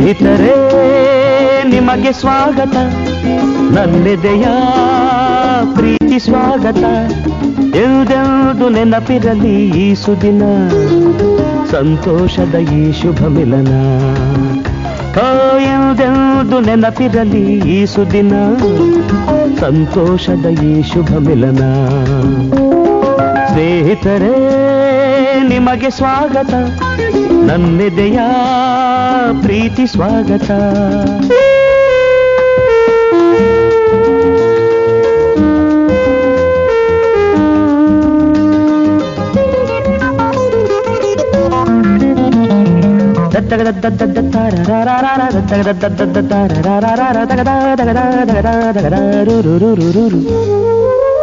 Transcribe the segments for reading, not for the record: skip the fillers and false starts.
ಸ್ನೇಹಿತರೇ ನಿಮಗೆ ಸ್ವಾಗತ, ನನ್ನೆದೆಯ ಪ್ರೀತಿ ಸ್ವಾಗತ. ಎಂದೆಂದು ನೆನಪಿರಲಿ ಈ ಸುದಿನ, ಸಂತೋಷದ ಈ ಶುಭ ಮಿಲನ. ಎಂದೆಂದು ನೆನಪಿರಲಿ ಈ ಸುದಿನ, ಸಂತೋಷದ ಈ ಶುಭ ಮಿಲನ. ಸ್ನೇಹಿತರೇ ನಿಮಗೆ ಸ್ವಾಗತ, ನನ್ನೆದೆಯ ಪ್ರೀತಿ ಸ್ವಾಗತ.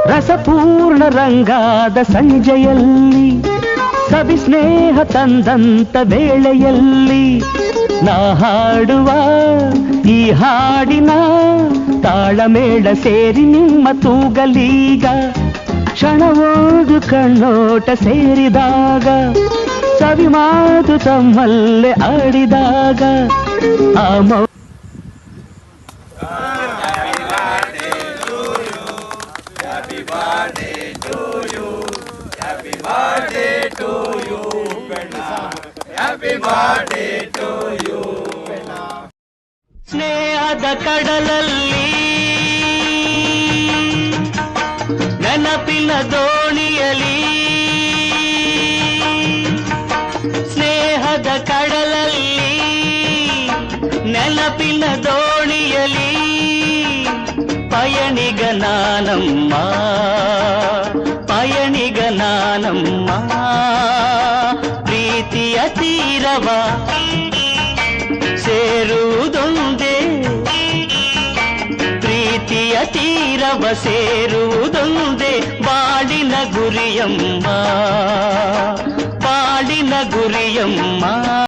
ರಸಪೂರ್ಣ ರಂಗಾದ ಸಂಜೆಯಲ್ಲಿ, ಸವಿ ಸ್ನೇಹ ತಂದಂತ ವೇಳೆಯಲ್ಲಿ, ನಾ ಹಾಡುವ ಈ ಹಾಡಿನ ತಾಳಮೇಳ ಸೇರಿ ನಿಮ್ಮ ತೂಗಲೀಗ. ಕ್ಷಣವೋದು ಕಣ್ಣೋಟ ಸೇರಿದಾಗ, ಸವಿ ಮಾತು ತಮ್ಮಲ್ಲೇ ಆಡಿದಾಗ, ಆ ಸ್ನೇಹದ ಕಡಲಲ್ಲಿ, ನೆನಪಿನ ದೋಣಿಯಲಿ, ಸ್ನೇಹದ ಕಡಲಲ್ಲಿ, ನೆನಪಿನ ದೋಣಿಯಲಿ, ಪಯಣಿಗ ನಾನಮ್ಮ, ಪಯಣಿಗ ನಾನಮ್ಮ. ಪ್ರೀತಿಯ ತೀರವ ಸೇರುವುದೊಂದೇ, ಪ್ರೀತಿಯ ತೀರವ ಸೇರುವುದೊಂದೇ ಬಾಳಿನ ಗುರಿಯಮ್ಮ, ಬಾಳಿನ ಗುರಿಯಮ್ಮ.